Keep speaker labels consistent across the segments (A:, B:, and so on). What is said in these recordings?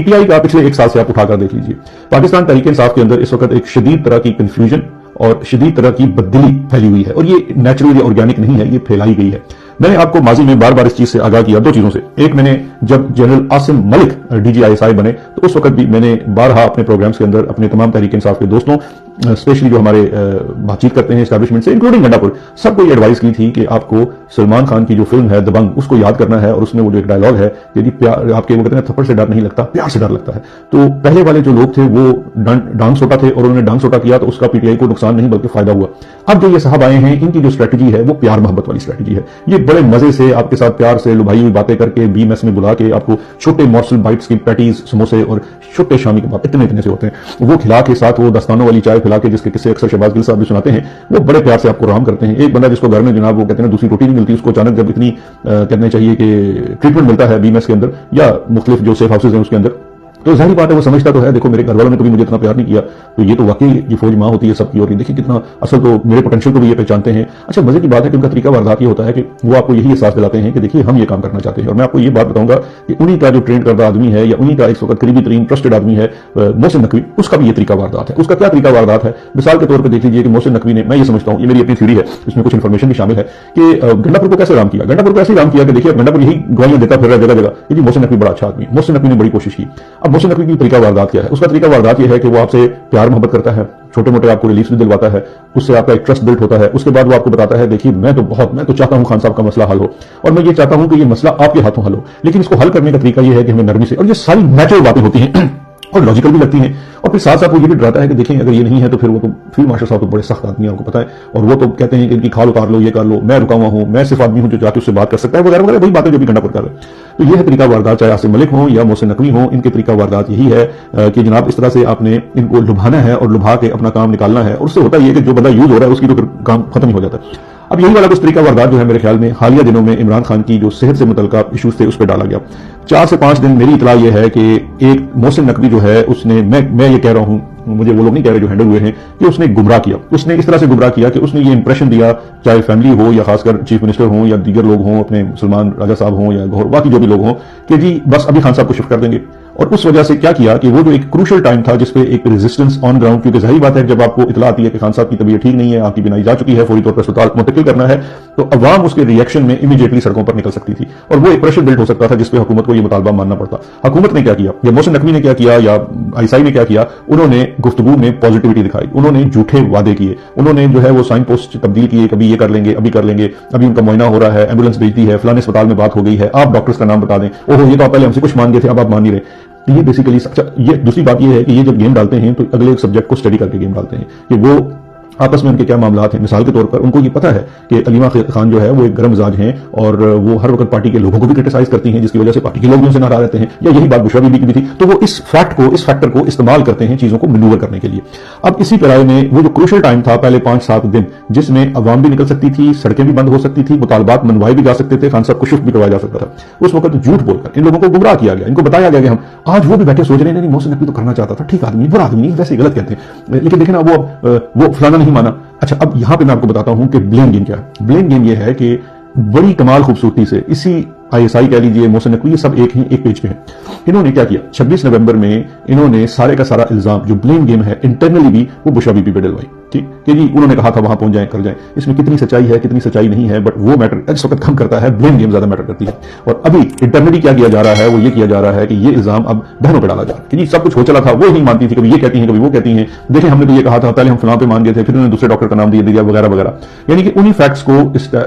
A: PTI का पिछले एक साल से आप उठाकर देख लीजिए, पाकिस्तान तहरीक इंसाफ के अंदर इस वक्त एक शदीद तरह की कंफ्यूजन और शदीद तरह की बददिली फैली हुई है, और ये नेचुरल या ऑर्गेनिक नहीं है, ये फैलाई गई है। मैंने आपको माजी में बार बार इस चीज से आगाह किया दो चीजों से। एक, मैंने जब जनरल आसिम मलिक DGI बने तो उस वक्त भी मैंने बारहा अपने प्रोग्राम्स के अंदर अपने तमाम तहरीक इंसाफ के दोस्तों, स्पेशली जो हमारे बातचीत करते हैं एस्टैब्लिशमेंट से, इंक्लूडिंग गंडापुर, सबको ये एडवाइस की थी कि आपको सलमान खान की जो फिल्म है दबंग उसको याद करना है, और उसमें वो जो एक डायलॉग है, यदि प्यार आपके वो कहते हैं थप्पड़ से डर नहीं लगता, प्यार से डर लगता है। तो पहले वाले जो लोग थे वो डांग सोटा थे, और उन्होंने डांग सोटा किया तो उसका PTI को नुकसान नहीं बल्कि फायदा हुआ। अब जो ये साहब आए हैं, इनकी जो स्ट्रेटजी है वो प्यार मोहब्बत वाली स्ट्रेटजी है। ये बड़े मजे से आपके साथ प्यार से लुभाई हुई बातें करके BMS में बुला के आपको छोटे मॉर्सल बाइट्स की पैटीज, समोसे और छोटे शामी कबाब इतने से होते हैं, वो खिला के साथ वो दस्तानों वाली चाय पिला के, जिसके किस्से अक्सर शहबाज गिल साहब भी सुनाते हैं, वो बड़े प्यार से आपको राम करते हैं। एक बंदा जिसको घर में जनाब वो कहते हैं दूसरी रोटी नहीं मिलती, उसको अचानक जब इतनी कहना चाहिए कि ट्रीटमेंट मिलता है BMS के अंदर या मुख्तलिफ जो सेफ हाउसेज हैं उसके अंदर, तो जाहिर बात है वो समझता तो है, देखो मेरे घर वालों ने कभी मुझे इतना प्यार नहीं किया, तो ये तो वाकई ये फौज माँ होती है सबकी, और देखिए कितना असल तो मेरे पोटेंशियल को भी ये पहचानते हैं। अच्छा, मजे की बात है कि उनका तरीका वारदात ये होता है कि वो आपको यही एहसास दिलाते हैं कि देखिए हम ये काम करना चाहते हैं। और मैं आपको ये बात बताऊंगा कि उन्हीं का जो ट्रेन करदा आदमी है या उन्हीं का इस वक्त करीबी तरीन ट्रस्टेड आदमी है मोहसिन नकवी, उसका भी ये तरीका वारदात है। उसका क्या तरीका वारदात है? मिसाल के तौर पर देख लीजिए कि मोहसिन नकवी ने, मैं ये समझता हूँ, ये मेरी अपनी थ्योरी है, इसमें कुछ इन्फॉर्मेशन भी शामिल है, कि गंडापुर को कैसे राम किया। गंडापुर को ऐसे राम किया कि देखिए गंडापुर यही गवाहियां देता फिर रहा जगह जगह कि जी मोहसिन नकवी बड़ा अच्छा आदमी। मोहसिन नकवी ने बड़ी कोशिश की। अब मोहसिन नकवी की तरीका वारदात क्या है? उसका तरीका वारदात यह है कि वो आपसे प्यार मोहब्बत करता है, छोटे मोटे आपको रिलीफ भी दिलवाता है, उससे आपका एक ट्रस्ट बिल्ड होता है। उसके बाद वो आपको बताता है देखिए मैं तो चाहता हूं खान साहब का मसला हल हो, और मैं ये चाहता हूं कि ये मसला आपके हाथों हल हो, लेकिन इसको हल करने का तरीका ये है कि हमें नरमी से, और ये सारी नेचुरल बातें होती हैं और लॉजिकल भी लगती हैं, और फिर साथ साथ वो ये भी डराता है कि देखें अगर ये नहीं है तो फिर वो तो फील्ड मार्शल साहब तो बड़े सख्त आदमी है, आपको पता है, और वो तो कहते हैं कि इनकी खाल उतार लो, ये कर लो, मैं रुका हुआ हूं, मैं सिर्फ आदमी हूं जो जाके उससे बात कर सकता है, वगैरह वगैरह, वही बातें जो भी गंडापुर कर रहे हैं। तो ये है तरीका वारदात, चाहे आसिम मलिक हो या मोहसिन नकवी हो, इनके तरीका वारदात यही है कि जनाब इस तरह से आपने इनको लुभाना है और लुभा के अपना काम निकालना है, और उससे होता है कि जो बंदा यूज हो रहा है उसकी तो फिर काम खत्म ही हो जाता है। अब यही वाला कुछ तरीका वारदात जो है मेरे ख्याल में हालिया दिनों में इमरान खान की जो सेहत से मुतल्लिका इश्यूज थे उस पर डाला गया। 4 से 5 दिन मेरी इतला यह है कि एक मोहसिन नकवी जो है उसने, मैं ये कह रहा हूं, मुझे वो लोग नहीं कह रहे जो हैंडल हुए हैं, कि उसने गुमराह किया। उसने इस तरह से गुमराह किया कि उसने ये इंप्रेशन दिया, चाहे फैमिली हो या खासकर चीफ मिनिस्टर हो या दीगर लोग हों, अपने सलमान राजा साहब हों या गौर बाकी जो भी लोग हों, कि जी बस अभी खान साहब को शिफ्ट कर देंगे। और उस वजह से क्या किया कि वो जो एक क्रूशियल टाइम था जिसपे एक रेजिस्टेंस ऑन ग्राउंड, क्योंकि जाहिर बात है जब आपको इतला आती है कि खान साहब की तबीयत ठीक नहीं है, आपकी बीमारी जा चुकी है, फौरी तौर पर अस्पताल मुंतकिल करना है, तो अवाम उसके रिएक्शन में इमीडिएटली सड़कों पर निकल सकती थी, और वो एक प्रेशर बिल्ड हो सकता था जिसपे हुकूमत को ये मुतालबा मानना पड़ता। हुकूमत ने क्या किया, या मोहसिन नकवी ने क्या किया, या ISI ने क्या किया, उन्होंने गुफ्तगू में पॉजिटिविटी दिखाई, उन्होंने झूठे वादे किए, उन्होंने जो है वो साइन पोस्ट तब्दील किए, कभी ये कर लेंगे, अभी कर लेंगे, अभी उनका मुआयना हो रहा है, एम्बुलेंस भेजती है, फलाने अस्पताल में बात हो गई है, आप डॉक्टर्स का नाम बता दें, ओहो ये तो आप पहले हमसे कुछ मान गए थे अब आप मान नहीं रहे। ये बेसिकली, ये दूसरी बात ये है कि ये जब गेम डालते हैं तो अगले एक सब्जेक्ट को स्टडी करके गेम डालते हैं कि वो आपस में उनके क्या मामलात हैं। मिसाल के तौर पर उनको ये पता है कि अलीमा खान जो है वो एक गर्म मिजाज हैं और वो हर वक्त पार्टी के लोगों को भी क्रिटिसाइज करती हैं, जिसकी वजह से पार्टी के लोग भी उनसे नाराज रहते हैं, या यही बात बुशरा बीबी की भी थी। तो वो इस फैक्टर को इस्तेमाल करते हैं चीजों को मैन्यूवर करने के लिए। अब इसी तरह में वो जो क्रूशियल टाइम था पहले 5-7 दिन, जिसमें अवाम भी निकल सकती थी, सड़कें भी बंद हो सकती थी, मुतालबात मनवाए भी जा सकते थे, खान साहब को शिफ्ट भी करवाया जा सकता था, उस वक्त झूठ बोलकर इन लोगों को गुमराह किया गया। इनको बताया गया कि हम आज वो भी बैठे सोच रहे हैं नहीं मोहसिन नकवी तो करना चाहता था, ठीक आदमी, बुरा आदमी नहीं, वैसे गलत कहते हैं, लेकिन देखे ना वो फलाना नहीं माना। अच्छा, अब यहां पे मैं आपको बताता हूं कि ब्लेम गेम क्या है। ब्लेम गेम ये है कि बड़ी कमाल खूबसूरती से इसी ISI कह लीजिए, मोहसिन नकवी, ये सब एक पेज पे है। इन्होंने क्या किया, 26 नवंबर में इन्होंने सारे का सारा इल्जाम जो ब्लेम गेम है इंटरनली भी वो बुशरा बीबी पे डलवाई, ठीक कि जी उन्होंने कहा था वहां पहुंच जाए कर जाए। इसमें कितनी सच्चाई है कितनी सच्चाई नहीं है, बट वो मैटर इस वक्त कम करता है, ब्लेम गेम ज्यादा मैटर करती है। और अभी इंटरनली क्या किया जा रहा है, वो ये किया जा रहा है कि ये इल्जाम अब बहनों पर डाला जा रहा है कि जी सब कुछ हो चला था, वो नहीं मानती थी, कभी ये कहती हैं कभी वो कहती हैं, देखें हमने तो ये कहा था, पहले हम फलां पे मान गए थे, फिर उन्होंने दूसरे डॉक्टर का नाम दिया वगैरह वगैरह। यानी कि उन्हीं फैक्ट्स को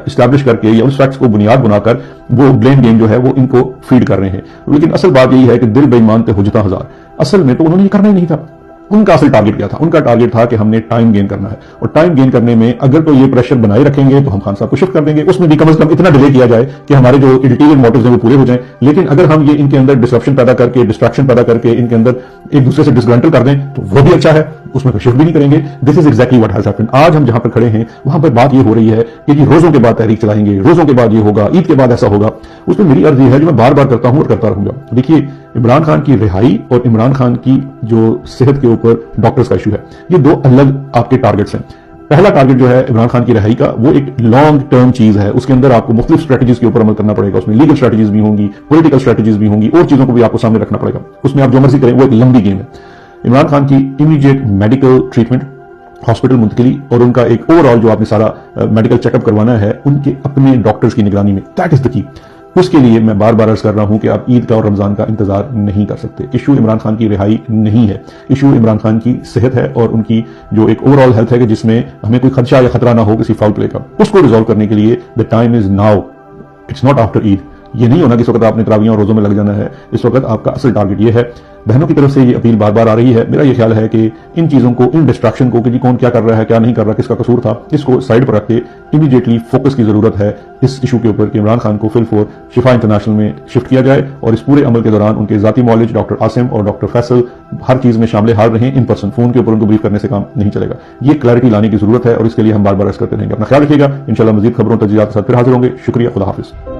A: इस्टेब्लिश करके या उस फैक्ट्स को बुनियाद बनाकर वो ब्लेम गेम जो है वो इनको फीड कर रहे हैं। लेकिन असल बात यही है कि दिल बेईमान ते हुज्जता हजार, असल में तो उन्होंने ये करना ही नहीं था। उनका असल टारगेट क्या था? उनका टारगेट था कि हमने टाइम गेन करना है, और टाइम गेन करने में अगर तो ये प्रेशर बनाए रखेंगे तो हम खान साहब को शिफ्ट कर देंगे, उसमें भी कम से कम इतना डिले किया जाए कि हमारे जो इंटीरियर मोटिव्स हैं वो पूरे हो जाएं। लेकिन अगर हम ये इनके अंदर डिसरप्शन पैदा करके, डिस्ट्रैक्शन पैदा करके इनके अंदर एक दूसरे से डिसग्रंटल कर दें तो वो भी अच्छा है, उसमें कोई शिफ्ट भी नहीं करेंगे। This is exactly what has happened. आज हम जहां पर खड़े हैं वहां पर बात ये हो रही है कि जी रोजों के बाद तहरीक चलाएंगे, रोजों के बाद ये होगा, ईद के बाद ऐसा होगा। उसमें मेरी अर्जी है जो मैं बार बार करता हूं और करता रहूंगा। देखिए, इमरान खान की रिहाई और इमरान खान की जो सेहत के ऊपर डॉक्टर्स का इशू है, ये दो अलग आपके टारगेट्स हैं। پہلا ٹارگٹ جو ہے عمران خان کی رہائی کا وہ ایک لانگ ٹرم چیز ہے، اس کے اندر آپ کو مختلف اسٹریٹجیز کے اوپر عمل کرنا پڑے گا، اس میں لیگل اسٹریٹجیز بھی ہوں گی، پولیٹیکل اسٹریٹجیز بھی ہوں گی، اور چیزوں کو بھی آپ کو سامنے رکھنا پڑے گا، اس میں آپ جو مرضی کریں وہ ایک لمبی گیم ہے۔ عمران خان کی امیڈیٹ میڈیکل ٹریٹمنٹ، ہاسپٹل منتقلی اور ان کا ایک اوور آل جو آپ نے سارا میڈیکل چیک اپ کروانا ہے ان کے اپنے ڈاکٹرز کی نگرانی میں، دیٹ از دا کی۔ اس کے لیے میں بار بار عرض کر رہا ہوں کہ آپ عید کا اور رمضان کا انتظار نہیں کر سکتے۔ ایشو عمران خان کی رہائی نہیں ہے، ایشو عمران خان کی صحت ہے اور ان کی جو ایک اوور آل ہیلتھ ہے کہ جس میں ہمیں کوئی خدشہ یا خطرہ نہ ہو کسی فاؤل پلے کا، اس کو ریزالو کرنے کے لیے the time is now, it's not after Eid. یہ نہیں ہونا کہ اس وقت آپ نے تراویحوں اور روزوں میں لگ جانا ہے، اس وقت آپ کا اصل ٹارگٹ یہ ہے۔ بہنوں کی طرف سے یہ اپیل بار بار آ رہی ہے، میرا یہ خیال ہے کہ ان چیزوں کو، ان ڈسٹریکشن کو کہ جی کون کیا کر رہا ہے کیا نہیں کر رہا، کس کا قصور تھا، اس کو سائڈ پر رکھ کے امیڈیٹلی فوکس کی ضرورت ہے اس ایشو کے اوپر کہ عمران خان کو فل فور شفا انٹرنیشنل میں شفٹ کیا جائے، اور اس پورے عمل کے دوران ان کے ذاتی معالج ڈاکٹر عاصم اور ڈاکٹر فیصل ہر چیز میں شامل حال رہیں، ان پرسن، فون کے اوپر ان کو بریف کرنے سے کام نہیں چلے گا۔ یہ کلیئرٹی لانے کی ضرورت ہے اور اس کے لیے ہم بار بار عرض کرتے رہیں گے۔ اپنا خیال رکھیے گا، انشاءاللہ مزید خبروں تجزیات کے ساتھ پھر حاضر ہوں گے۔ شکریہ، خدا حافظ۔